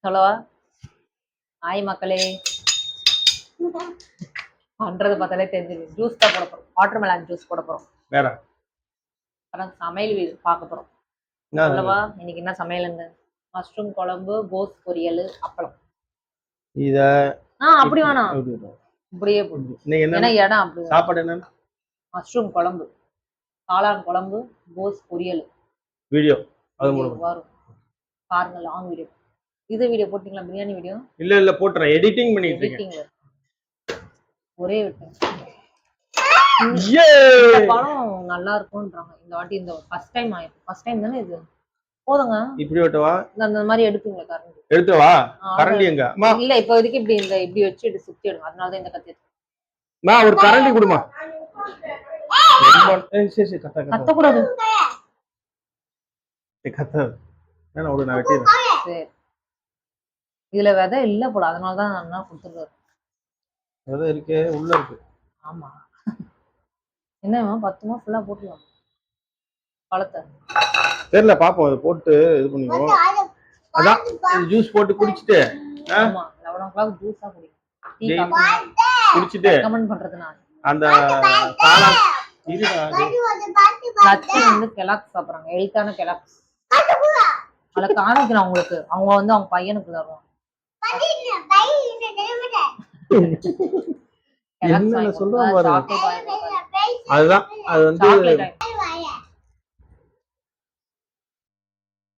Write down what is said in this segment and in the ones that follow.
சொல்லவா? ஹாய் மக்களே. பண்றது பார்த்தாலே தெரிஞ்சிருக்கு. ஜூஸ் தான் போட போறோம். வாட்டர்மெலன் ஜூஸ் போட போறோம். வேற அப்புறம் சமையல் வீடு பார்க்க போறோம். சொல்லவா? இன்னைக்கு என்ன சமையலுங்க? மஷ்ரூம் குழம்பு, கோஸ் பொரியல், அப்பளம். இத அப்படி வேணாம். இப்படியே போடு. ஏன்னா இடம் அப்படி. சாப்பாடு என்ன? மஷ்ரூம் குழம்பு, காளான் குழம்பு, கோஸ் பொரியல். வீடியோ அது வரும் பாருங்க, லாங் வீடியோ. இது வீடியோ போட்டீங்களா? பிரியாணி வீடியோ இல்ல போட்றேன். எடிட்டிங் பண்ணிட்டு இருக்கேன். ஒரே விட்டேன். படம் நல்லா இருக்கும்ன்றாங்க இந்த வாட்டி. இந்த ஃபர்ஸ்ட் டைம் தானே இது. போதுங்க. இப்படி வெட்டவா? அந்த மாதிரி எடுப்பீங்களா? கரண்டி எடுத்துவா. கரண்டி எங்க? இல்ல இப்போதைக்கு இப்படி வச்சு சுத்தி எடுங்க. அதனால தான் இந்த கத்தி. ஒரு கரண்டி கொடுமா. சரி கத்த கூடாது. நான் வெட்டிடுறேன். சரி. இதுல விதை இல்ல போல, அதனால தான் நான் கொடுத்துருக்காரு. விதை இருக்கு, உள்ள இருக்கு. ஆமா. என்னமா 10 மாசம் ஃபுல்லா போட்டுலாம் பழத்தை. தெரியல, பாப்போம். அதை போட்டு இது பண்ணிடுவோம். அதான் ஜூஸ் போட்டு குடிச்சிட்டு. ஆமா, 11 o'clock ஜூஸா குடிங்க. குடிச்சிட்டு கமெண்ட் பண்றது நான். அந்த காளான் லட்சி வந்து கெலாக்ஸ் சாப்பிடுறாங்க. ஹெல்த்தான கெலாக்ஸ். அத காமிக்கணும் அவங்களுக்கு. அவங்க வந்து அவங்க பையனுக்கு தருவாங்க. என்ன சொல்றாங்க பாருங்க. அதுதான் அது வந்து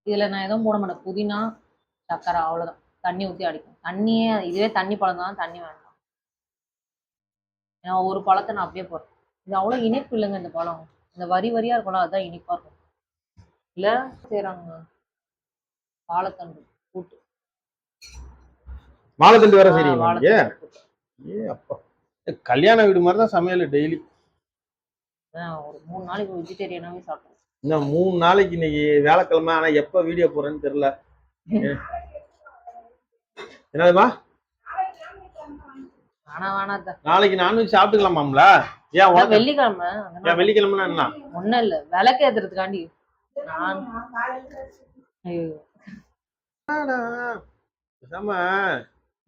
இதுல நான் எதுவும் போட மாட்டேன். புதினா, சக்கரை, அவ்வளவுதான். தண்ணி ஊத்தி அடிக்கும். தண்ணியே இதுவே தண்ணி பழம் தான், தண்ணி வேண்டாம். ஏன்னா ஒரு பழத்தை நான் அப்படியே போடுறேன். இது அவ்வளவு இனிப்பு இல்லைங்க இந்த பழம். இந்த வரியா இருக்கும்ல, அதுதான் இனிப்பா இருக்கும். இல்ல செய்யறாங்க வாழைத்தண்டு கூட்டு. வாழைத்தண்டு வேற செய்றீங்க? அப்பா, கல்யாண வீடு மாதிரி தான் சமையல் டெய்லி. ஒரு 3 நாளைக்கு வெஜிடேரியனாவே சாப்பிடுறேன். இன்னும் 3 நாளைக்கு. இன்னைக்கு வியாழக்கிழமை. ஆனா எப்ப வீடியோ போறேன்னு தெரியல. என்னதுமா? நாளைக்கு நான்வெஜ் சாப்பிட்டுக்கலாமாம்ல? ஏன் வெள்ளிக்கிழமை? வெள்ளிக்கிழமை என்ன? ஒண்ணும் இல்ல, விளக்கு ஏத்துறதுக்காண்டி.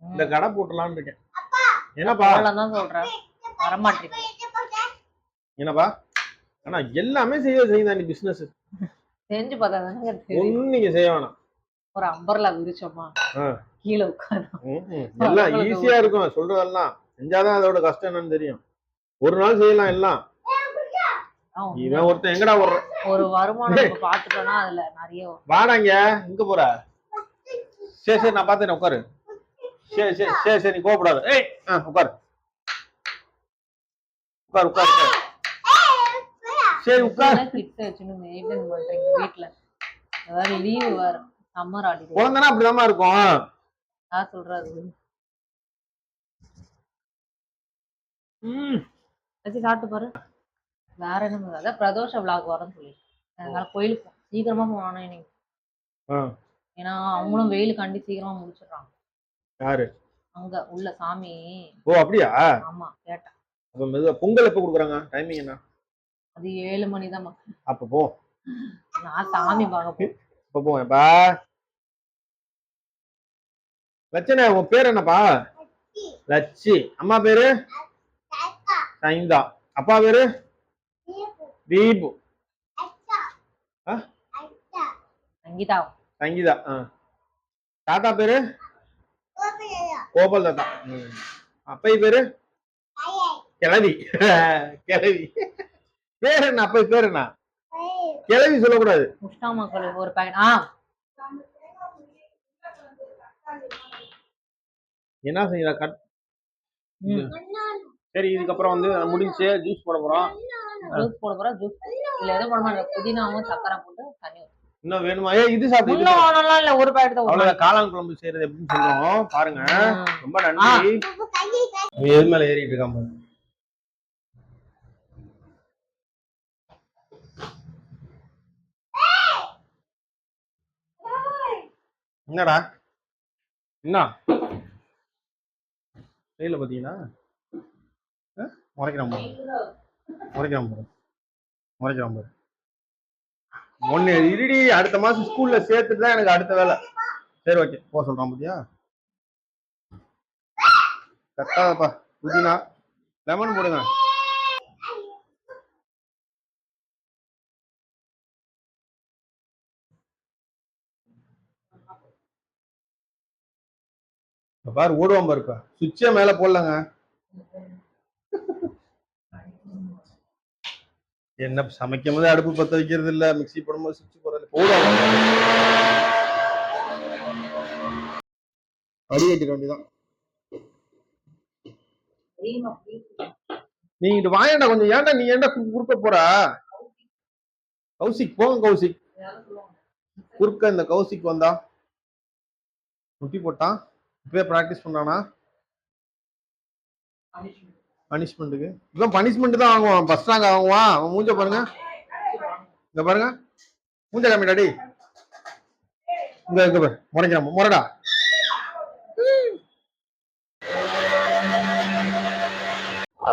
இந்த கடை போட்டலாம்னு இருக்கேன். என்னப்பா? தான் சொல்றேன், வரமாட்டீங்க. என்னப்பா? ஆனா எல்லாமே செய்ய நீ பிசினஸ் செஞ்சு பார்த்தா ஒன்னும் நீங்க செய்ய வேணாம். ஒரு அம்பர்லா விரிச்சோமா, கீழே உட்காரும். எல்லாம் ஈஸியா இருக்கும். சொல்றதெல்லாம் செஞ்சாதான் அதோட கஷ்டம் என்னன்னு தெரியும். ஒரு நாள் செய்யலாம் எல்லாம். இவன் ஒருத்தன் எங்கடா ஒரு வருமானம் பாத்துட்டோம்னா அதுல நிறைய. வாடாங்க, இங்க போற. சரி நான் பாத்தேன், உட்காரு. சரி நீ கோவப்படாத. உட்காரு. சரி உட்காரு. கிட்ஸ் வச்சுன்னு மெயின்டைன் பண்றீங்க வீட்ல. அதாவது லீவு வர சம்மர் ஹாலிடே. குழந்தைனா அப்படிதான் இருக்கும். நான் சொல்றது வச்சு சாப்பிட்டு பாரு. வேற என்ன? அதான் பிரதோஷ விளாக் வரேன்னு சொல்லி அதனால கோயிலுக்கு சீக்கிரமா போனா இன்னைக்கு. ஏன்னா அவங்களும் வெயில் கண்டி சீக்கிரமா முடிச்சிடுறாங்க. யாரு? அங்க உள்ள சாமி. ஓ அப்படியா? ஆமா கேட்டேன். அப்ப மெதுவா பொங்கல் எப்ப குடுக்குறாங்க? டைமிங் என்ன? அது 7 மணி தான். அப்ப போ. நான் சாமி பார்க்க போ. போப்பா. லட்சணா, உன் பேர் என்னப்பா? லட்சி. அம்மா பேரு சைந்தா. அப்பா பேரு தீபு. சங்கீதா. சங்கீதா. தாத்தா பேரு கோபால் தாத்தா. அப்பை பேரு கிழவி. கிழவி பேர் என்ன? அப்பை பேர் என்ன? கிழவி சொல்லக்கூடாது. ஒரு பையன். என்ன செய்யற கட். சரி, இதுக்கப்புறம் வந்து முடிஞ்சு ஜூஸ் போட போறோம். ஜூஸ் இல்ல எதுவும் போட மாட்டேன். புதினாவும் சக்கரை போட்டு தண்ணி. இன்னும் வேணுமா? இது சாப்பிட்டு இல்ல, ஒரு பாக்கெட் தான். அவ்வளவுதான். காளான் குழம்பு செய்யறது எப்படின்னு சொல்றோம் பாருங்க. ரொம்ப நன்றி. எது மேல ஏறிட்டு இருக்காம. என்னடா என்ன கையில பாத்தீங்கன்னா முறைக்கிறான் பாரு. ஒன்னு இருடி, அடுத்த மாசம் ஸ்கூல்ல சேர்த்துட்டு தான் எனக்கு அடுத்த வேலை. சரி ஓகே போக சொல்றான் பாத்தியா. கட்டாதப்பா. புதினா லெமன் போடுங்க. பாரு ஓடுவான் பாருப்பா. சுவிட்சே மேல போடலங்க. என்ன சமைக்கும் போது அடுப்பு பத்த வைக்கிறது இல்ல, மிக்சி போடும்போது சுவிட்ச் போடுறது ஓடுவாங்க. அடி கட்டிட வேண்டியதான். நீங்க வாயண்டா கொஞ்சம். ஏன்டா நீ ஏன்டா குறுக்க போற? கௌசிக் போங்க கௌசிக். குறுக்க இந்த கௌசிக் வந்தா முட்டி போட்டான். இப்பவே பிராக்டிஸ் பண்ணானா பனிஷ்மெண்ட்டுக்கு. இவன் பனிஷ்மெண்ட் தான் வாங்குவான். ஃபர்ஸ்ட் ரேங்க் வாங்குவான். அவன் மூஞ்ச பாருங்க. இங்க பாருங்க மூஞ்ச காமிடாடி. இங்க இங்க பாரு முறைக்கிறான் முறடா.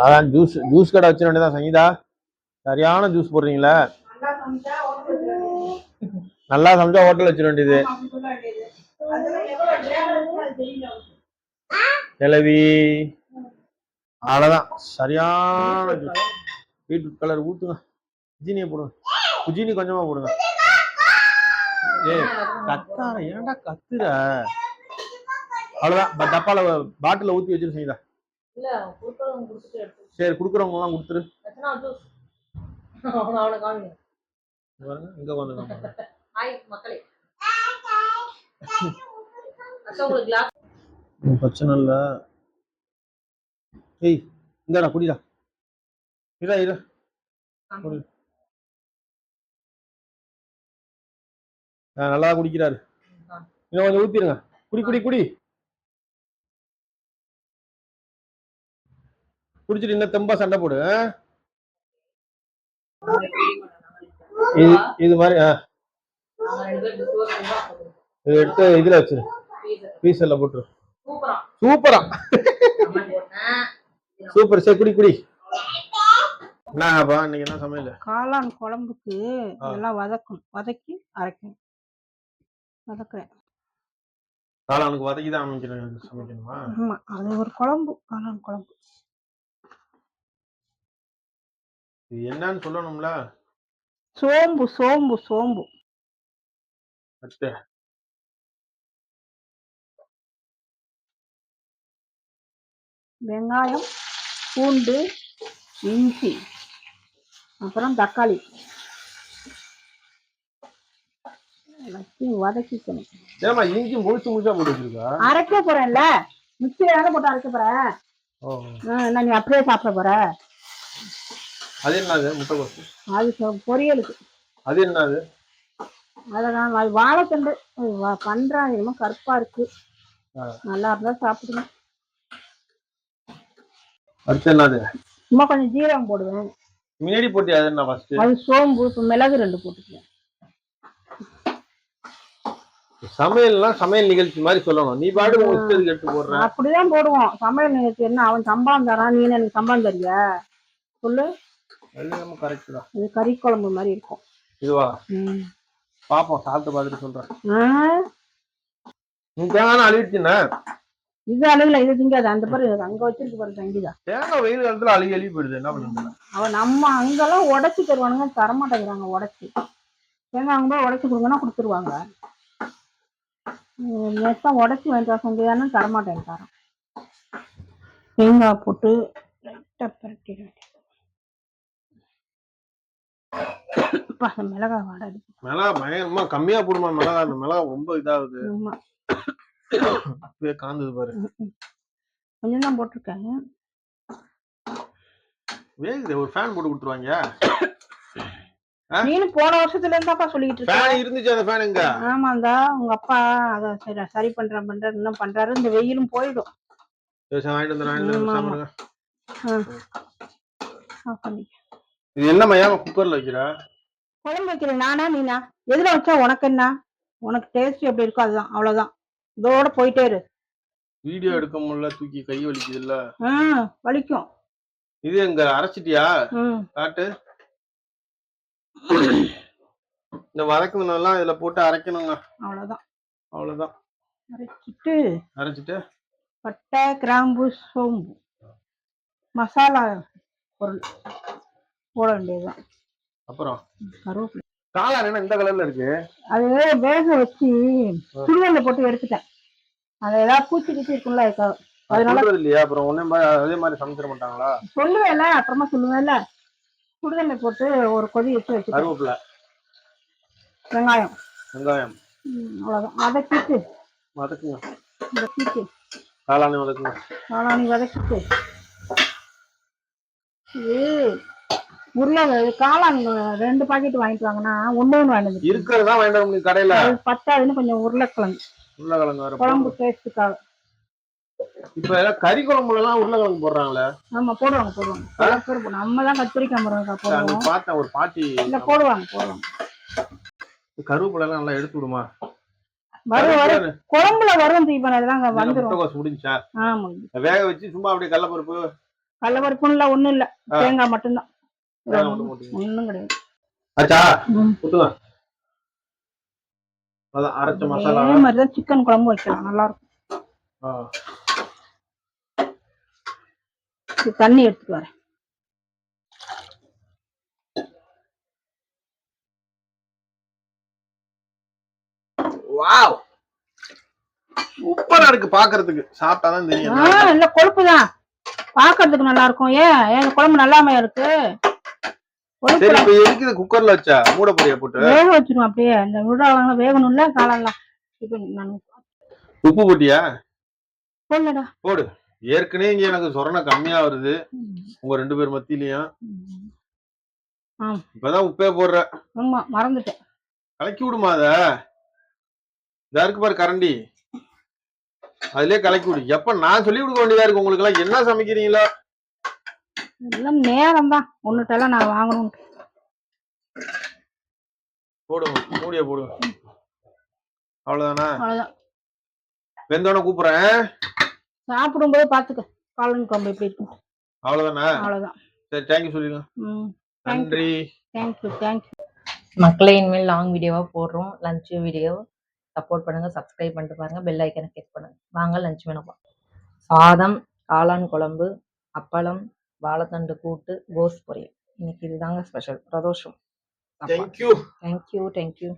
அதான் ஜூஸ் ஜூஸ் கடை வச்சிட வேண்டியதான். சங்கீதா சரியான ஜூஸ் போடுறீங்களா? நல்லா சமைச்சா ஹோட்டல் வச்சிட வேண்டியது. கிளவி அவ்வளவுதான். சரியான ஜூஸ். பீட்ரூட் கலர் ஊத்துங்க. புஜினியை போடுங்க. புஜினி கொஞ்சமா போடுங்க. ஏ கத்தார ஏன்டா கத்துற? அவ்வளவுதான். டப்பால பாட்டில ஊத்தி வச்சிரு சங்கீதா. சரி குடுக்குறவங்க எல்லாம் கொடுத்துரு. இங்க பிரச்சனை இல்ல. ஏய் இந்தடா குடிடா. இரு இரு நல்லா குடிக்கிறாரு. இன்னும் கொஞ்சம் ஊத்திருங்க. குடி குடி குடி. குடிச்சிட்டு இன்னும் தெம்பா சண்டை போடு. இது மாதிரி இது எடுத்து இதுல வச்சிரு. பீசல்ல போட்டுரு. சூப்பரா சூப்பர். சரி குடி குடி. என்னப்பா இன்னைக்கு என்ன சமையல்? காளான் குழம்புக்கு எல்லாம் வதக்கி அரைக்கணும். வதக்குறேன். காளானுக்கு வதக்கி தான் சமைக்கணுமா? ஆமா அது ஒரு குழம்பு. காளான் குழம்பு இது என்னன்னு சொல்லணும்ல. சோம்பு சோம்பு சோம்பு. வெங்காயம் பூண்டு இஞ்சி அப்புறம் தக்காளி எல்லாத்தையும் வதக்கிக்கணும். ஏமா இஞ்சி முழுசு முழுசா போட்டு வச்சிருக்கா? அரைக்க போறேன்ல மிக்சியில போட்டு அரைக்க போறேன். நீ அப்படியே சாப்பிட போற. அது என்னது? முட்டைகோசு அது பொரியலுக்கு. அது என்னது? அதான் அது வாழைத்தண்டு பண்றாங்க. என்னமோ கருப்பா இருக்கு. நல்லா இருந்தா சாப்பிடுங்க. அடுத்து என்னது? சும்மா கொஞ்சம் ஜீரகம் போடுவேன். முன்னாடி போட்டு அது என்ன ஃபர்ஸ்ட்? அது சோம்பு மிளகு 2 போட்டுக்குவேன். சமையல்லாம் சமையல் நிகழ்ச்சி மாதிரி சொல்லணும். நீ பாடு இஷ்டத்துக்கு எடுத்து போடுற. அப்படிதான் போடுவோம் சமையல் நிகழ்ச்சி. என்ன அவன் சம்பளம் தரான், நீ எனக்கு சம்பளம் தரியா? சொல்லு. எல்லாம் கரெக்ட் தான். இது கறி குழம்பு மாதிரி இருக்கும். இதுவா? பாப்போம் சாப்பிட்டு பார்த்துட்டு சொல்றேன். நீ தேங்காய் அழுவிடுச்சுன்னா இது அழுகல. இது திங்காது. அந்த பாரு அங்க வச்சிருக்கு பாரு சங்கீதா. தேங்காய் வெயில் காலத்துல அழுகி போயிடுது. என்ன பண்ணுங்க? அவன் நம்ம அங்கெல்லாம் உடைச்சு தருவானுங்க. தரமாட்டேங்கிறாங்க உடைச்சு. தேங்காய் அங்க போய் உடைச்சு கொடுங்கன்னா கொடுத்துருவாங்க. நேத்தான் உடைச்சு வாங்கிட்டு வர சங்கீதான்னு தரமாட்டேன். தேங்காய் போட்டு லைட்டா பிரட்டிட வேண்டியது. மிளகா வாடை அடிக்கும். மிளகா பயங்கரமா கம்மியா போடுமா மிளகா? அந்த மிளகா ரொம்ப இதாகுது. காந்தது பாரு. கொஞ்சம் தான் போட்டிருக்காங்க. வேகுது. ஒரு ஃபேன் போட்டு கொடுத்துருவாங்க. நீனு போன வருஷத்துல இருந்தாப்பா சொல்லிட்டு இருக்க. ஃபேன் இருந்துச்சு. அந்த ஃபேன் எங்க? ஆமாந்தா உங்க அப்பா அத சரி பண்றாரு இன்னும் பண்றாரு. இந்த வெயிலும் போயிடும். இது என்ன மையா குக்கர்ல வைக்கிற? குழம்பு வைக்கிறேன். நானா நீனா? எதுல வச்சா உனக்கு என்ன? உனக்கு டேஸ்ட் எப்படி இருக்கோ அதுதான். அவ்வளவுதான். இதோட போயிட்டே இரு. வீடியோ எடுக்க முடியல. தூக்கி கை வலிக்குது இல்ல? வலிக்கும். இது எங்க அரைச்சிட்டியா? காட்டு. இந்த வதக்குனதெல்லாம் இதுல போட்டு அரைக்கணுங்க. அவ்வளவுதான். அவ்வளவுதான். அரைச்சிட்டு பட்டை கிராம்பு சோம்பு மசாலா பொருள் போட வேண்டியதுதான். அப்புறம் கருவேப்பிலை. காளான் என்ன இந்த கலர்ல இருக்கு? அது வேக வச்சு சுடுதண்ணில போட்டு எடுத்துட்டேன். அது ஏதாவது பூச்சி கிச்சி இருக்கும்ல அதனால இல்லையா? அப்புறம் அதே மாதிரி சமைச்சிட மாட்டாங்களா? சொல்லுவேன்ல, அப்புறமா சொல்லுவேன்ல. சுடுதண்ணி போட்டு ஒரு கொதி வச்சு கருவேப்பிலை, வெங்காயம் அவ்வளவுதான். வதக்கிட்டு காளானி வதக்கிட்டு காளான் 2 பாக்கெட் வாங்கிட்டு வாங்கினா ஒண்ணு வாங்கினது இருக்கிறதா வாங்கிட்டு வர கடையில பத்தாதுன்னு கொஞ்சம் உருளைக்கிழங்கு குழம்பு டேஸ்ட்டுக்காக. இப்ப கறி குழம்புல எல்லாம் உருளைக்கிழங்கு போடுறாங்களே? ஆமா போடுவாங்க. நம்ம தான் கத்திரிக்காய் முருங்கைக்காய் போடுவோம். பார்த்தேன் ஒரு பாட்டி இல்ல போடுவாங்க. கருவேப்பிலை எல்லாம் நல்லா எடுத்து விடுமா? வரும் குழம்புல வரும் தீபன். அதெல்லாம் வந்துடும். முடிஞ்சா வேக வச்சு சும்மா அப்படியே கடலப்பருப்புன்னு ஒண்ணும் இல்ல, தேங்காய் மட்டும்தான். ஒண்ணும் கிடையாது. அரைச்ச மசாலா மாதிரிதான் சிக்கன் குழம்பு வைக்கலாம், நல்லா இருக்கும். தண்ணி எடுத்துட்டு வரேன். வாவ், சூப்பரா இருக்கு பாக்குறதுக்கு. சாப்பிட்டாதான் தெரியும். இல்ல கொழுப்புதான், பாக்குறதுக்கு நல்லா இருக்கும். ஏன் குழம்பு நல்லாம இருக்கு? குக்கர்ல வச்சா மூட பொடியா போட்டு வேக வச்சிரும். அப்படியே இந்த உருளைக்கிழங்கு வேகணும்ல, காளான்லாம். உப்பு போட்டியா? போடலடா. போடு. ஏற்கனவே இங்க எனக்கு சொரணை கம்மியா வருது உங்க 2 பேர் மத்தியிலயும். இப்பதான் உப்பே போடுற. ஆமா, மறந்துட்டேன். கலக்கி விடுமா? அத இதா இருக்கு பாரு கரண்டி, அதுலயே கலக்கி விடு. எப்ப நான் சொல்லி கொடுக்க வேண்டியதா இருக்கு உங்களுக்கு எல்லாம். என்ன சமைக்கிறீங்களா? எல்லாம் நேரம் தான். ஒண்ணுட்டெல்லாம் நான் வாங்கணும். போடுங்க, மூடிய போடுங்க. அவ்வளவுதானா? அவ்வளவுதான். வெந்தோட கூப்பிடுறேன். சாப்பிடும்போது பாத்துக்க காளான் குழம்பு எப்படி இருக்கும். அவ்வளவுதானா? அவ்வளவுதான். சரி, தேங்க்யூ சொல்லுங்க. நன்றி. தேங்க்யூ. மக்களே, இனிமேல் லாங் வீடியோவா போடுறோம். லஞ்ச் வீடியோ சப்போர்ட் பண்ணுங்க, சப்ஸ்கிரைப் பண்ணிட்டு பாருங்க, பெல் ஐக்கனை கிளிக் பண்ணுங்க. வாங்க லஞ்ச் மெனு. சாதம், காளான் குழம்பு, அப்பளம், வாழைத்தண்டு கூட்டு, கோஸ் பொரியல். இன்னைக்கு இதுதாங்க ஸ்பெஷல். பிரதோஷம். தேங்க்யூ. தேங்க்யூ.